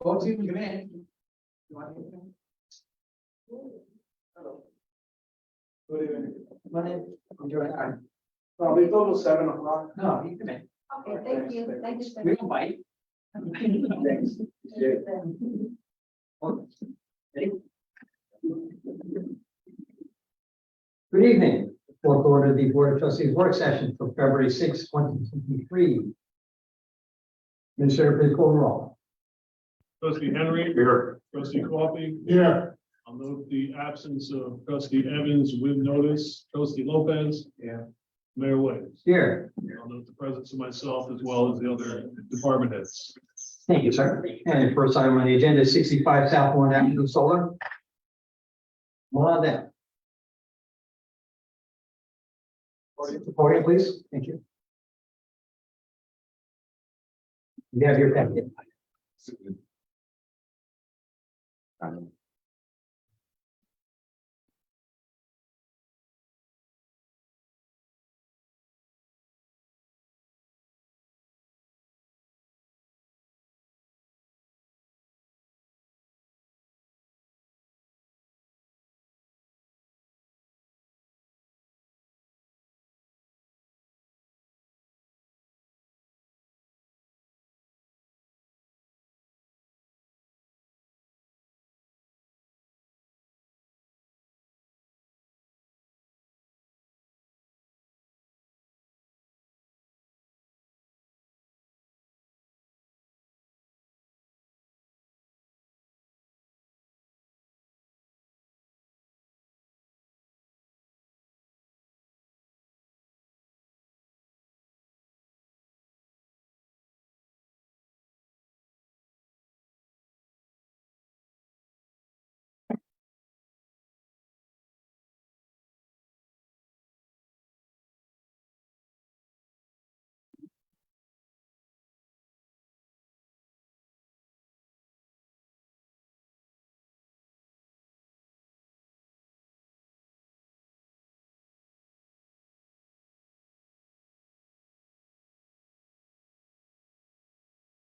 Folks, you can come in. You want to come in? Hello. Good evening. Come on in. Enjoy your time. Probably total 7 o'clock. No, you come in. Okay, thank you, thank you. We don't bite. Thanks. Ready? Good evening. Fourth order of the Board of Trustees work session for February 6, 2023. Administrator, please call the roll. Trustee Henry. Here. Trustee Coffee. Here. I'll note the absence of trustee Evans with notice. Trustee Lopez. Yeah. Mayor Williams. Here. I'll note the presence of myself as well as the other department heads. Thank you, sir. And first item on the agenda is 65 South Warren Avenue Solar. Come on down. Podium, please. Thank you. You have your packet.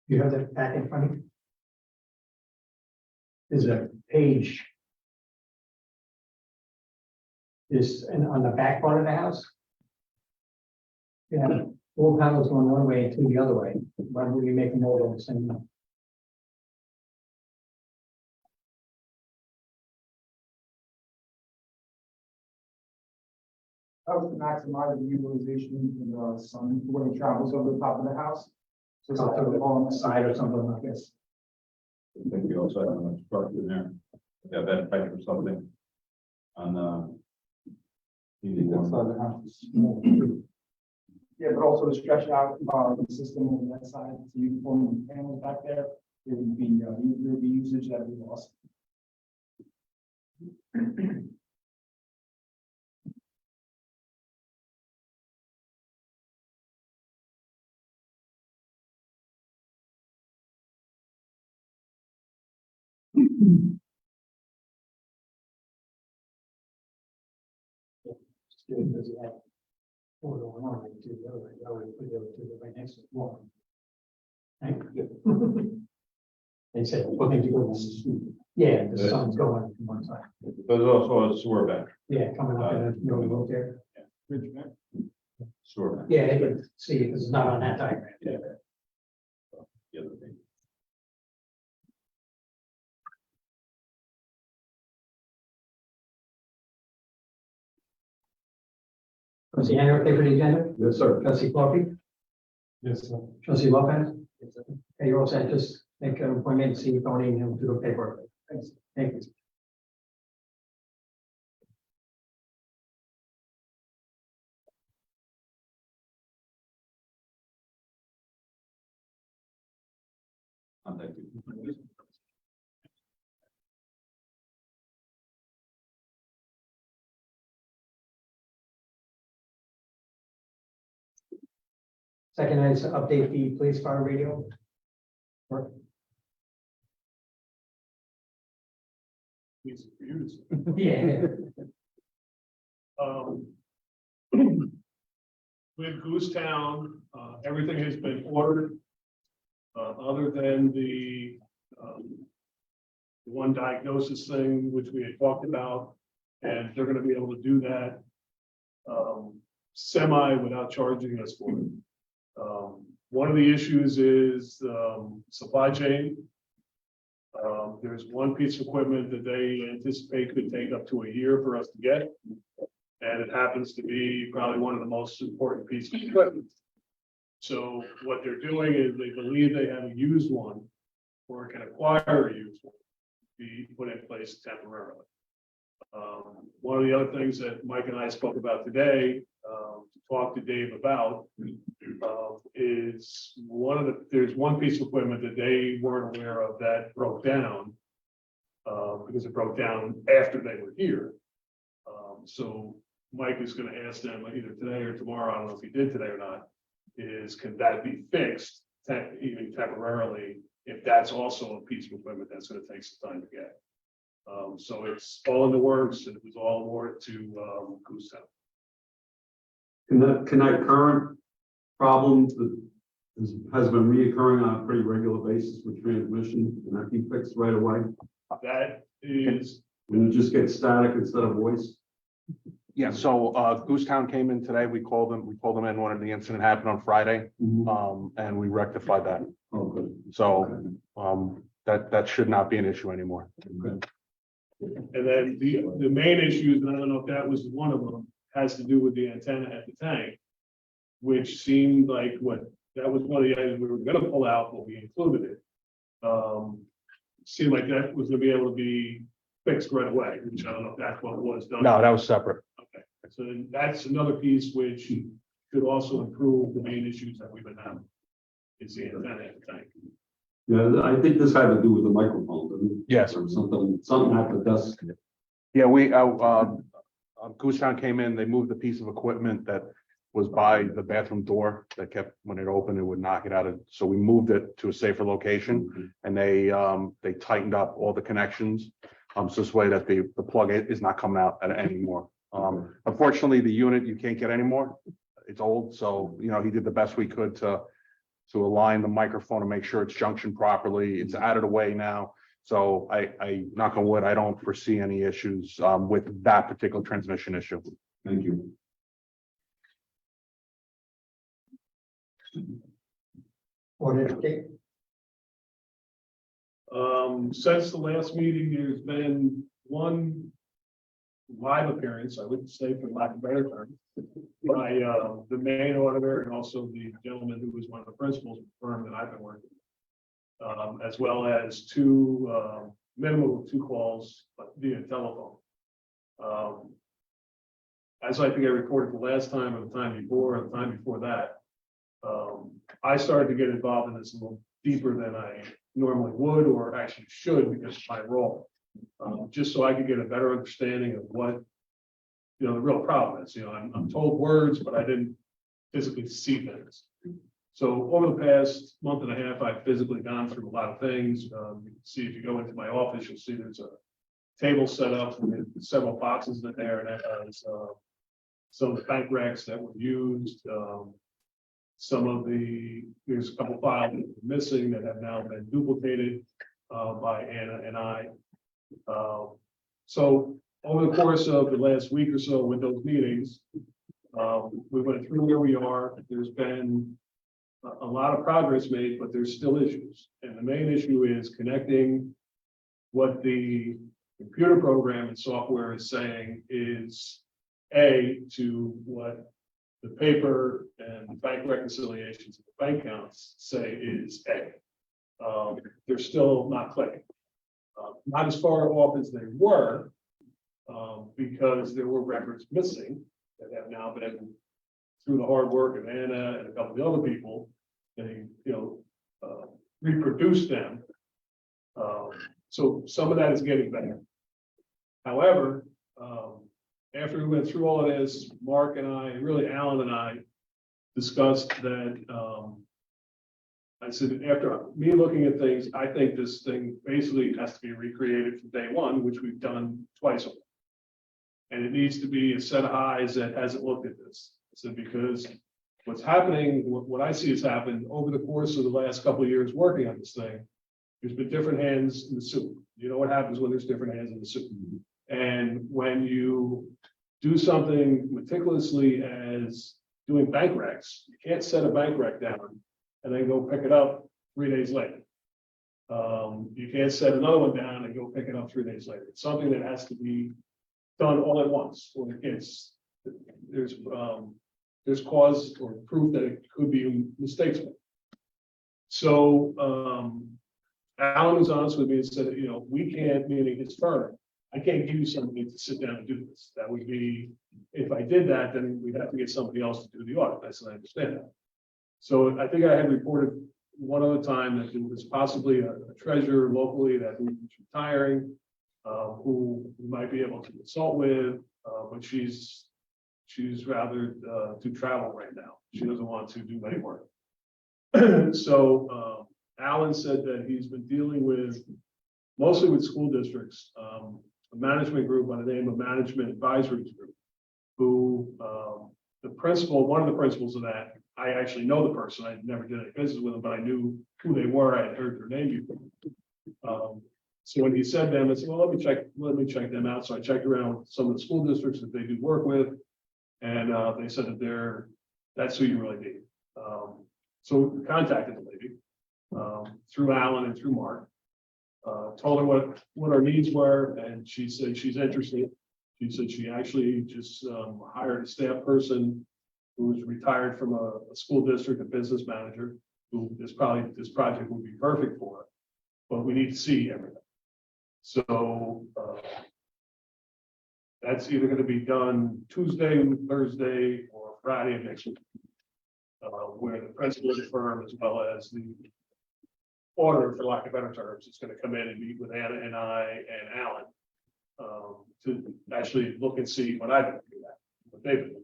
You have the packet in front of you? There's a page. On the back part of the house. Yeah, 4 panels going one way and 2 the other way. Why would we make them all the same? That was to maximize the utilization of the sun when it travels over the top of the house. So it's like on the side or something like this. I think we also have a structure there. Yeah, that type or something. On Inside the house. Yeah, but also to stretch out the system on that side, so you can form the panels back there. There would be usage that would be lost. Because you have 4 going on and 2 the other way. I would put the other 2 right next to the wall. Thank you. They said, well, maybe go. Yeah, the sun's going from one side. There's also a sewer back. Yeah, coming up in the road there. Sewer back. Yeah, they can see it because it's not on that diagram. Yeah. The other thing. Trustee Henry, okay for the agenda? Yes, sir. Trustee Coffee? Yes, sir. Trustee Lopez? Okay, you're all set. Just make an appointment, see Tony and he'll do the paperwork. Thanks. Thank you. Thank you. Second is to update the police fire radio. Work. Easy for you to say. Yeah. with Goose Town, everything has been ordered. Other than the one diagnosis thing, which we had talked about, and they're gonna be able to do that. Semi without charging us for it. One of the issues is, supply chain. There's one piece of equipment that they anticipate could take up to a year for us to get. And it happens to be probably one of the most important pieces of equipment. So what they're doing is they believe they have a used one, or can acquire a used one, be put in place temporarily. One of the other things that Mike and I spoke about today, to talk to Dave about, is there's one piece of equipment that they weren't aware of that broke down. Because it broke down after they were here. So Mike is gonna ask them either today or tomorrow, I don't know if he did today or not, is can that be fixed even temporarily, if that's also a piece of equipment that's gonna take some time to get. So it's all in the works, and it was all awarded to Goose Town. Can that current problem that has been reoccurring on a pretty regular basis with transmission, can that be fixed right away? That is, When you just get static instead of voice? Yeah, so Goose Town came in today. We called them in when the incident happened on Friday, and we rectified that. Oh, good. So that should not be an issue anymore. Okay. and then the main issues, and I don't know if that was one of them, has to do with the antenna at the tank. Which seemed like that was one of the items we were gonna pull out, but we included it. Seemed like that was gonna be able to be fixed right away, which I don't know if that's what was done. No, that was separate. Okay, so then that's another piece which could also improve the main issues that we've been having. Is the antenna at the tank. Yeah, I think this had to do with the microphone, didn't it? Yes. Or something at the desk. Yeah, Goose Town came in, they moved the piece of equipment that was by the bathroom door that kept, when it opened, it would knock it out. So we moved it to a safer location, and they tightened up all the connections. So this way that the plug is not coming out anymore. Unfortunately, the unit you can't get anymore. It's old, so he did the best we could to align the microphone and make sure it's junctioned properly. It's out of the way now. So I knock on wood, I don't foresee any issues with that particular transmission issue. Thank you. What is it? Since the last meeting, there's been one live appearance, I would say, for lack of a better term, by the main auditor and also the gentleman who was one of the principals of the firm that I've been working with, as well as minimum of 2 calls via telephone. As I think I reported the last time, or the time before that, I started to get involved in this a little deeper than I normally would, or actually should, because of my role. Just so I could get a better understanding of what, the real problem is. I'm told words, but I didn't physically see things. So over the past month and a half, I've physically gone through a lot of things. You can see, if you go into my office, you'll see there's a table set up with several boxes in there, and that has some of the bank recs that were used. There's a couple files that were missing that have now been duplicated by Anna and I. So over the course of the last week or so with those meetings, we went through where we are. There's been a lot of progress made, but there's still issues. And the main issue is connecting what the computer program and software is saying is to what the paper and the bank reconciliations of the bank accounts say is A. They're still not clicking. Not as far off as they were, because there were records missing that have now been, through the hard work of Anna and a couple of the other people, they reproduced them. So some of that is getting better. However, after we went through all of this, Mark and I, and really Alan and I, discussed that I said, after me looking at things, I think this thing basically has to be recreated from day one, which we've done twice already. And it needs to be a set of eyes that hasn't looked at this. I said, because What's happening, what I see has happened over the course of the last couple of years working on this thing, there's been different hands in the soup. You know what happens when there's different hands in the soup? And when you do something meticulously as doing bank recs, you can't set a bank rec down and then go pick it up 3 days later. You can't set another one down and go pick it up 3 days later. It's something that has to be done all at once, or it's, there's cause or proof that it could be mistakes. So, Alan was honest with me and said, you know, we can't, meaning his firm, I can't give you somebody to sit down and do this. That would be, if I did that, then we'd have to get somebody else to do the audit. I said, I understand that. So I think I had reported one other time that there was possibly a treasurer locally that was retiring, who we might be able to consult with, but she's rather to travel right now. She doesn't want to do any work. So Alan said that he's been dealing with, mostly with school districts, a management group by the name of Management Advisory Group, who the principal, one of the principals of that, I actually know the person. I never did any business with them, but I knew who they were. I had heard their name before. So when he said them, I said, well, let me check them out. So I checked around some of the school districts that they do work with, and they said that that's who you really need. So we contacted the lady through Alan and through Mark. Told her what our needs were, and she said she's interested. She said she actually just hired a staff person who was retired from a school district, a business manager, who this project would be perfect for. But we need to see everything. So that's either going to be done Tuesday, Thursday, or Friday of next week, where the principal of the firm, as well as the auditor, for lack of better terms, is going to come in and meet with Anna and I and Alan to actually look and see what I've been doing, what they've been doing.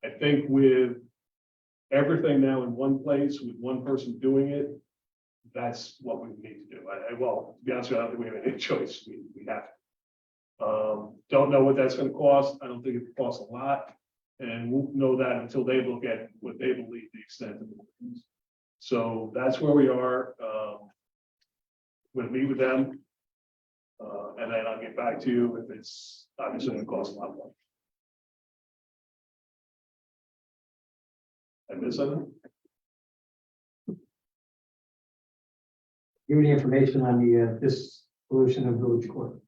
I think with everything now in one place, with one person doing it, that's what we need to do. Well, to be honest with you, I don't think we have any choice. We have to. Don't know what that's going to cost. I don't think it costs a lot. And we'll know that until they look at what they believe the extent of it is. So that's where we are. We'll meet with them. And then I'll get back to you if it's obviously going to cost a lot more. I miss something? Give me the information on the dissolution of village court.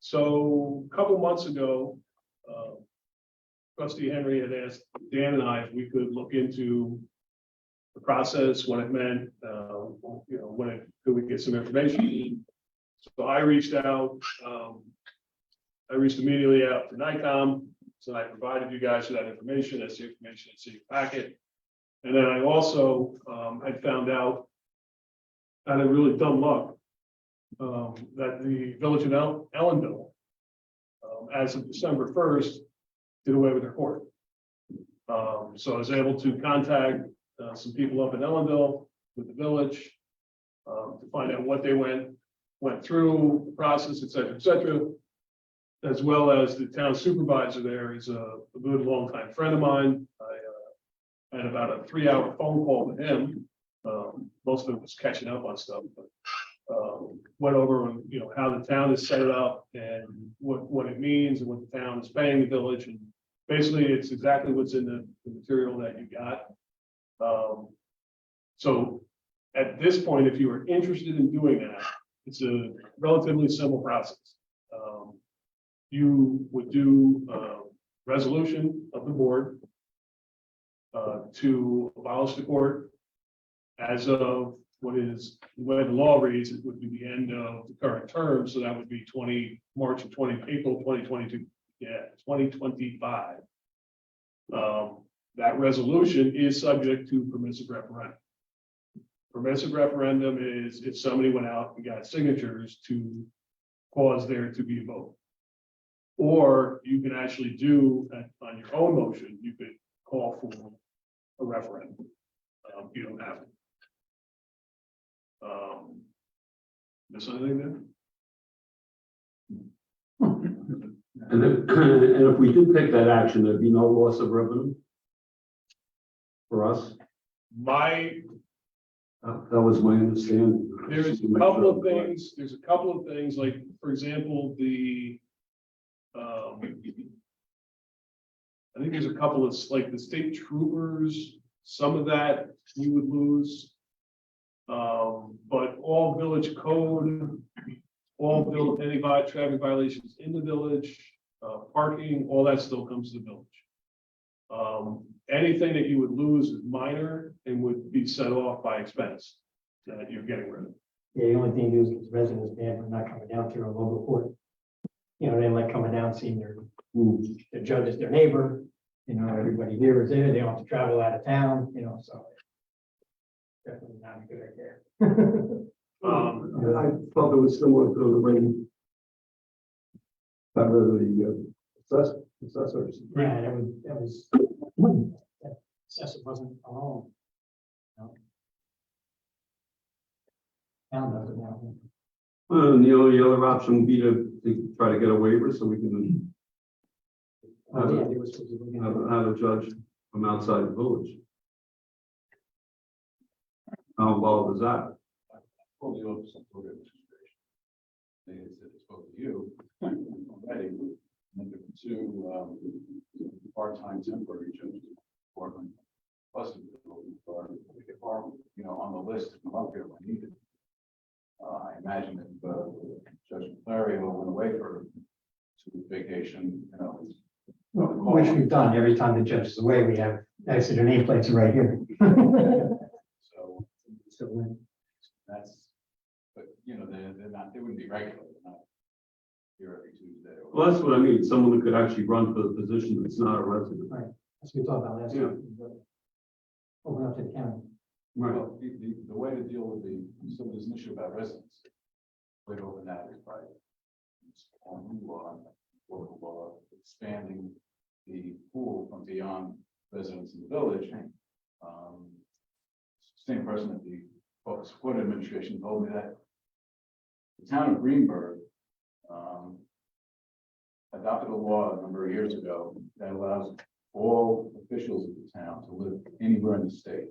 So a couple months ago, Trustee Henry had asked Dan and I if we could look into the process, what it meant, you know, could we get some information? So I reached out. I reached immediately out to NICOM. So I provided you guys with that information. That's the information that's in your packet. And then I also had found out, out of really dumb luck, that the village of Ellenville, as of December 1st, did away with their court. So I was able to contact some people up in Ellenville with the village to find out what they went through, the process, et cetera, as well as the town supervisor there is a good longtime friend of mine. I had about a 3-hour phone call with him. Most of it was catching up on stuff, but went over, you know, how the town is set up and what it means and what the town is paying the village. And basically it's exactly what's in the material that you got. So at this point, if you are interested in doing that, it's a relatively simple process. You would do a resolution of the board to abolish the court as of the way the law reads, it would be the end of the current term. So that would be April 2022. Yeah, 2025. That resolution is subject to permissive referendum. Permissive referendum is if somebody went out and got signatures to cause there to be a vote. Or you can actually do on your own motion, you could call for a referendum. You don't have to. Miss anything there? And if, and if we do take that action, there'd be no loss of revenue for us. That was my understanding. There's a couple of things, like, for example, I think there's a couple of, like, the state troopers, some of that you would lose. But all village code, any traffic violations in the village, parking, all that still comes to the village. Anything that you would lose is minor and would be set off by expense that you're getting rid of. Yeah, the only thing is residents bad for not coming down through a local court. You know, they like coming down, seeing their judge is their neighbor, you know, everybody here is there, they don't have to travel out of town, you know, so. Definitely not a good idea. I felt it was similar to the way the assessors. Yeah, that was, that assessor wasn't alone. No. Town does it now. And the only other option would be to try to get a waiver so we can Oh, yeah, they were supposed to be looking at- have a judge from outside the village. How involved is that? Well, the office of court administration. They said it's supposed to you already. And then there were two part-time temporary judges. Portland. Plus, you know, on the list to come up here when needed. I imagine if Judge Clario went away for vacation, you know. Which we've done, every time the judge is away, we have, actually their nameplates are right here. So So, that's, but you know, they're not, they wouldn't be regular, they're not here every Tuesday. Well, that's what I mean, someone who could actually run for the position that's not a resident. that's what we talked about last Yeah. week. Open up to the county. Right. Well, the way to deal with so there's an issue about residents. Way to open that is by on new law, local law, expanding the pool from beyond residents in the village. Same person at the Office of Court Administration told me that the town of Greenberg adopted a law a number of years ago that allows all officials of the town to live anywhere in the state.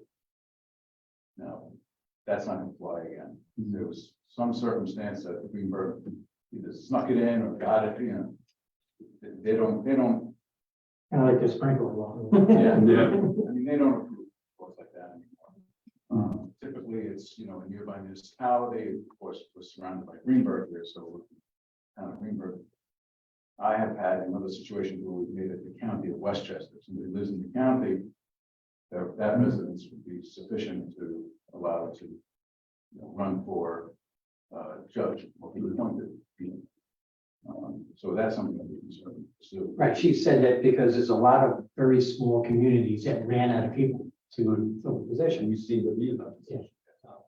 Now, that's not going to fly again. There was some circumstance that Greenberg either snuck it in or got it, you know. They don't, Kind of like the sprinkler law. yeah, Yeah. I mean, they don't approve laws like that anymore. Typically, it's, you know, a nearby municipality, of course, we're surrounded by Greenberg here, so town of Greenberg. I have had another situation where we've made it the county of Westchester, somebody lives in the county. That residence would be sufficient to allow it to, you know, run for judge or be appointed. So that's something that we can certainly pursue. Right, she said that because there's a lot of very small communities that ran out of people to fill the position. You see the view of Yeah.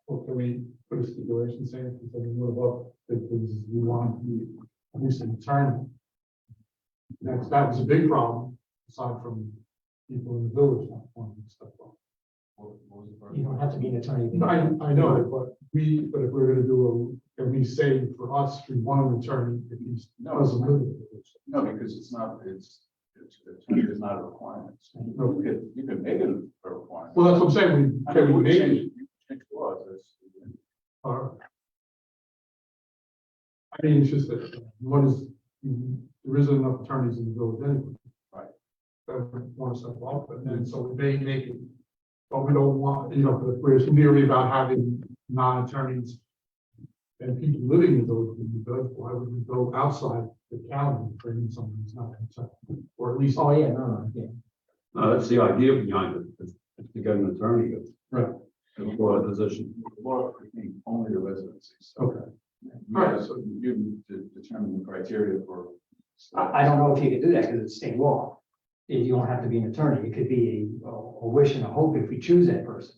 Well, can we put a stipulation saying, what about, because we want the, at least an attorney? That was a big problem, aside from people in the village not wanting stuff. What was the first? You don't have to be an attorney. I know, but if we're gonna do can we say for us, we want an attorney if he's No, doesn't live in the village? no, because it's not a requirement. You could make it a requirement. Well, that's what I'm saying, I can mean, we make it? change laws, I mean, it's just that, there isn't enough attorneys in the village anyway. Right. That want to step up, and then so they make it, but we don't want, you know, if we're leery about having non-attorneys and people living in those, why would we go outside the county and bring in someone who's not concerned? Or at least, Oh, yeah, no, yeah. That's the idea behind it, is to get an attorney. Right. For a position. law, I think, only the residencies. okay. Yeah, so you determine the criteria for. I don't know if you could do that because it's state law. You don't have to be an attorney. It could be a wish and a hope if we choose that person.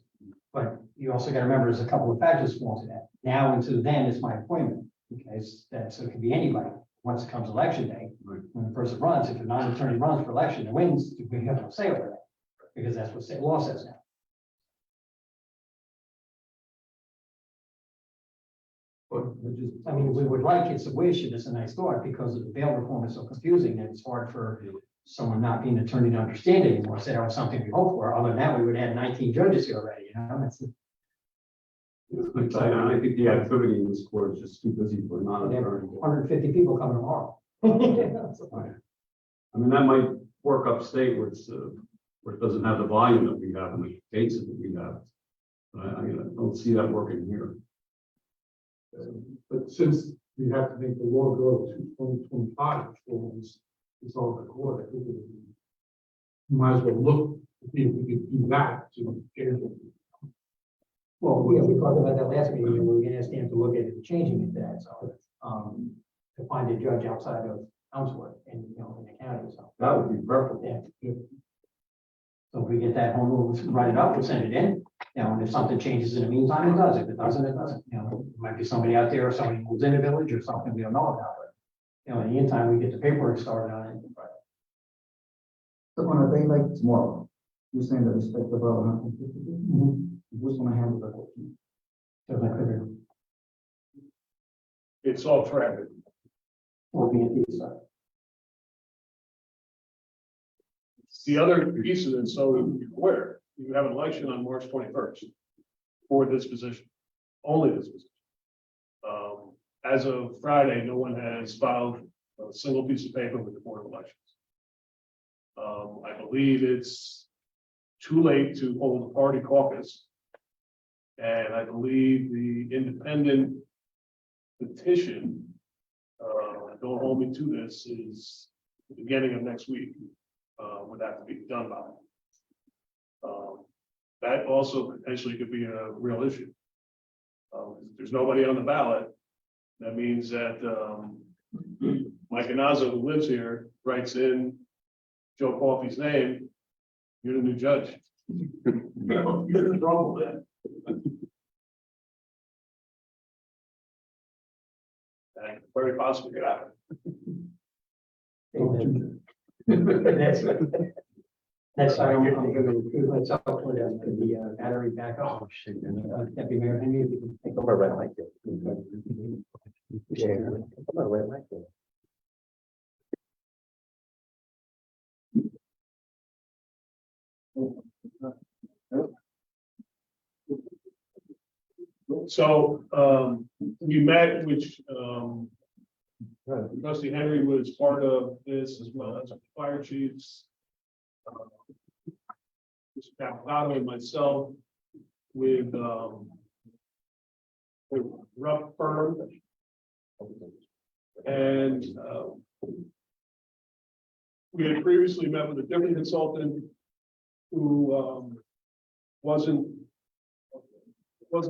But you also got to remember, there's a couple of factors fall to that. Now until then, it's my appointment. Okay, so it could be anybody. Once it comes election day, when the person runs, if a non-attorney runs for election and wins, we have no say over that. Because that's what state law says now. But it just. I mean, we would like, it's a wish, and it's a nice thought, because of the bail reform is so confusing, and it's hard for someone not being an attorney to understand it anymore, say that was something we hoped for, other than that, we would have 19 judges here already, you know, it's. I think the activity in this court is just too busy for not They have attorney. 150 people coming tomorrow. I mean, that might work upstate where it's, where it doesn't have the volume that we have and the cases that we have. But I don't see that working here. But since we have to make the law go to 2025, before it's all the court, I think it would be. Might as well look, to see if we could do that to change it. Well, yeah, we talked about that last meeting, and we were gonna ask them to look at changing it to that, so, to find a judge outside of Elmswood and, you know, in the county, so. That would be perfect. Yeah. So if we get that home rule, we'll write it up, we'll send it in, you know, and if something changes in the meantime, it does, if it doesn't, it doesn't, you know, it might be somebody out there, or somebody moves in the village, or something we don't know about, but. You know, in the meantime, we get the paperwork started on it. So on a day like tomorrow, you're saying that expect about 150 people? Who's gonna handle that? So that could, It's all traffic. will be at the side. The other piece of it, so you're aware, you have an election on March 21st for this position, only this position. As of Friday, no one has filed a single piece of paper with the Board of Elections. I believe it's too late to hold a party caucus. And I believe the independent petition, don't hold me to this, is the beginning of next week. Would have to be done by. That also potentially could be a real issue. If there's nobody on the ballot, that means that Mike Anazzo, who lives here, writes in Joe Coffey's name, you're the new judge. You're in trouble then. And very possibly could happen. That's how I'm gonna, let's up for the battery backup. Deputy Mayor Henry, if you can take over red light. Yeah, red light. So, we met, which, Trustee Henry was part of this as well as the fire chiefs. Mr. Capitano and myself with Rupp firm. And we had previously met with a different consultant who wasn't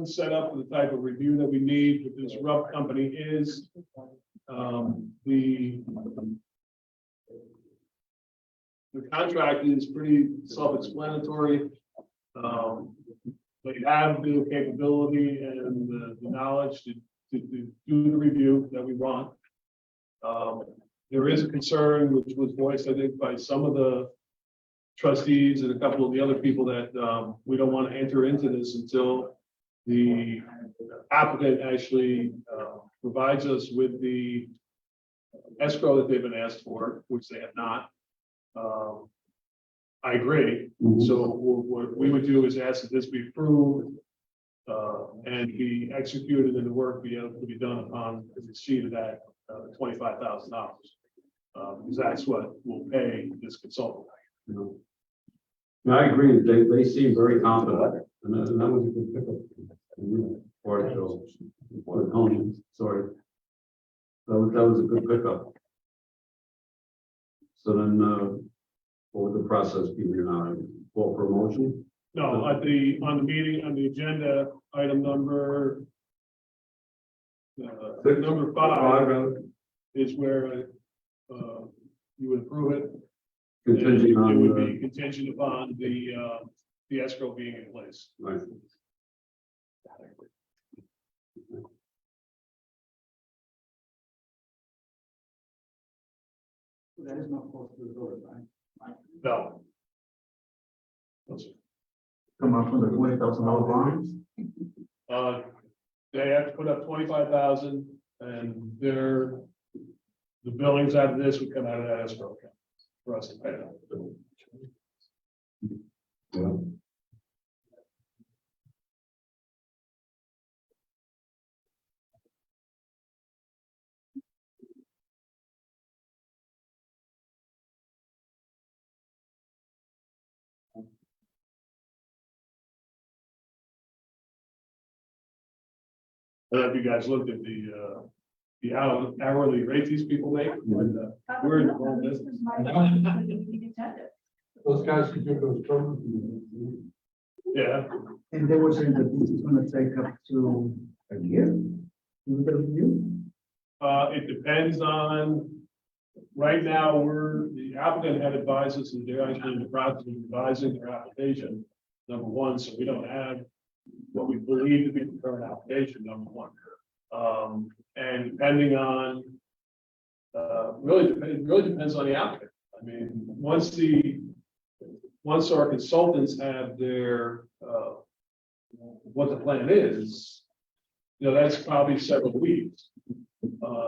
set up for the type of review that we need, but this Rupp company is. The contract is pretty self-explanatory. They have the capability and the knowledge to do the review that we want. There is a concern which was voiced, I think, by some of the trustees and a couple of the other people that we don't want to enter into this until the applicant actually provides us with the escrow that they've been asked for, which they have not. I agree. So what we would do is ask that this be approved and be executed and the work be able to be done upon the receipt of that $25,000. Because that's what will pay this consultant. No, I agree. They seem very confident, and that was a good pickup. Or Joe, or Tony, sorry. That was a good pickup. So then, what would the process be now? Call for a motion? No, on the agenda, item number number 5 is where you would approve it. Contingent It on would be contingent upon the escrow being in place. right. That is not close to the door, right? No. No, sir. Come out from the $20,000 bonds? they have to put up 25,000 and their, the billings out of this would come out of that escrow account for us to pay them. Yeah. I don't know if you guys looked at the hourly rate these people make. We're in the wrong business. Those guys who do those programs. Yeah, And they were saying that this is gonna take up to a year. Is that review? it depends on, right now, the applicant had advised us that they're actually in the process of revising their application, number one, so we don't have what we believe to be the current application, number one. And depending on, it really depends on the applicant. I mean, once our consultants have their, what the plan is, that's probably several weeks.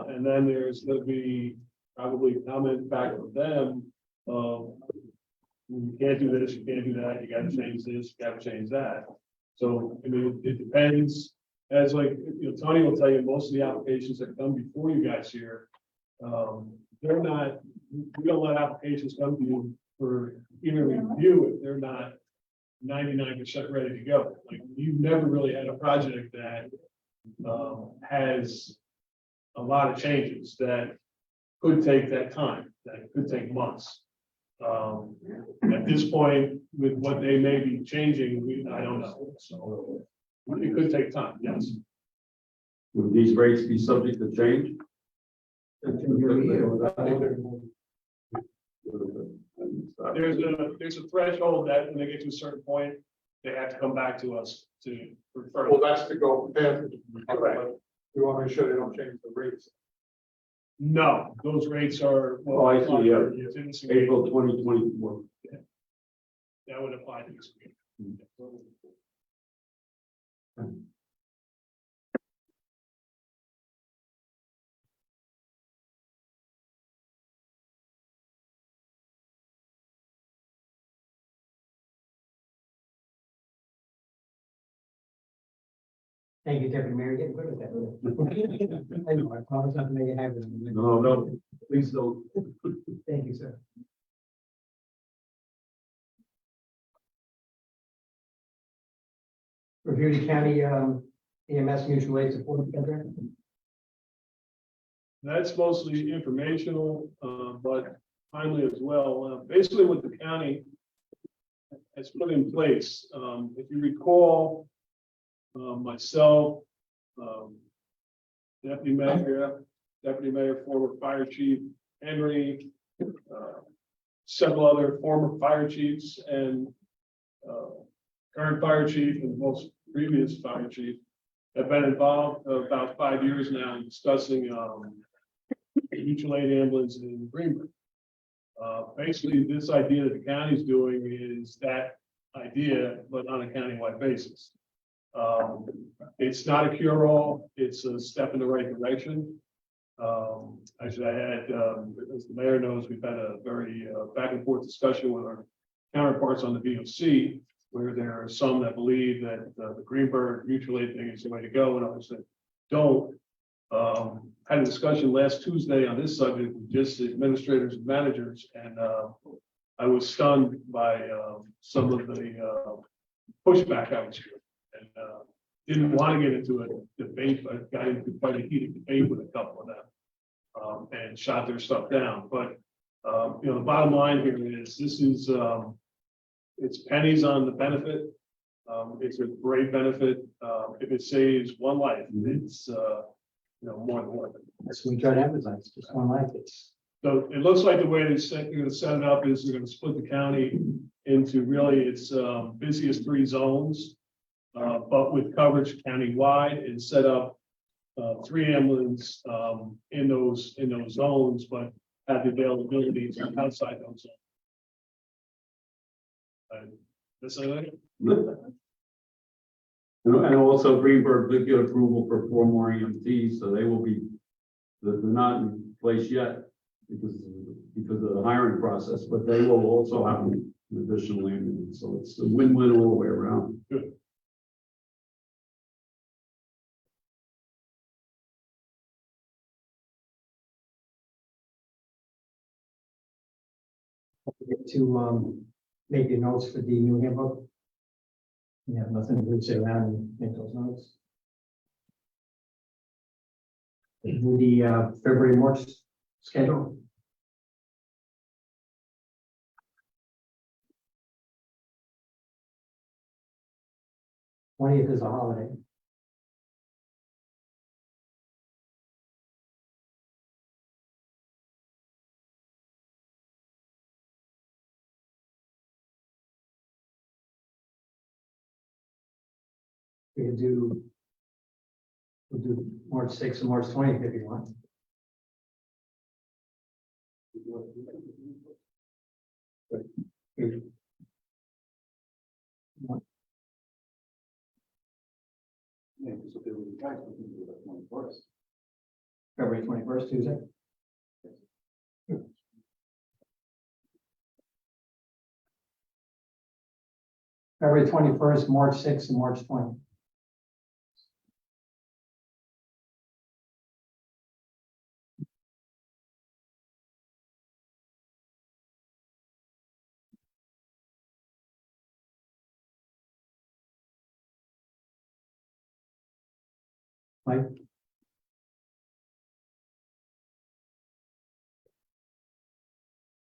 And then there's gonna be probably comment back from them, you can't do this, you can't do that, you gotta change this, you gotta change that. So, I mean, it depends, as like, Tony will tell you, most of the applications that come before you guys here, they're not, we don't let applications come to you for even review if they're not 99% ready to go. Like, you've never really had a project that has a lot of changes that could take that time, that could take months. At this point, with what they may be changing, I don't know, so it could take time, yes. Would these rates be subject to change? There's a threshold that when they get to a certain point, they have to come back to us to refer. Well, that's to go past. Correct. We want to make sure they don't change the rates. No, those rates are. Oh, I see, yeah. It's in this- April 2024. That would apply to this. Thank you, Deputy Mayor, getting good at that. I know, I promise not to make it happen. No, please don't. Thank you, sir. Review the county EMS mutual aid support program. That's mostly informational, but timely as well. Basically, what the county has put in place, if you recall, myself, Deputy Mayor, former Fire Chief Henry, several other former fire chiefs and current fire chief and most previous fire chief have been involved about 5 years now in discussing mutual aid ambulance in Greenberg. Basically, this idea that the county is doing is that idea, but on a countywide basis. It's not a cure-all, it's a step in the right direction. Actually, I had, as the mayor knows, we've had a very back and forth discussion with our counterparts on the VOC, where there are some that believe that the Greenberg mutual aid thing is the way to go, and others that don't. Had a discussion last Tuesday on this subject with just the administrators and managers, and I was stunned by some of the pushback I was hearing. And didn't want to get into a debate, but got into quite a heated debate with a couple of them and shot their stuff down. But the bottom line here is this is it's pennies on the benefit. It's a great benefit. If it saves one life, it's more than worth it. That's what we try to emphasize, just one life. It's So it looks like the way they're going to set it up is they're going to split the county into really its busiest 3 zones. But with coverage countywide and set up 3 ambulance in those zones, but have the availability to outside those zones. That's it. And also Greenberg did get approval for 4 more EMTs, so they will be, they're not in place yet because of the hiring process, but they will also have an additional ambulance, so it's a win-win all the way around. To, make your notes for the new handbook. You have nothing to say around and make those notes. Do the, February, March schedule. Twentieth is a holiday. We could do. We'll do March 6th and March 20th if you want. Yeah, because if there was a price, we can do that one first. February 21st, Tuesday. February 21st, March 6th, and March 20th. Mike?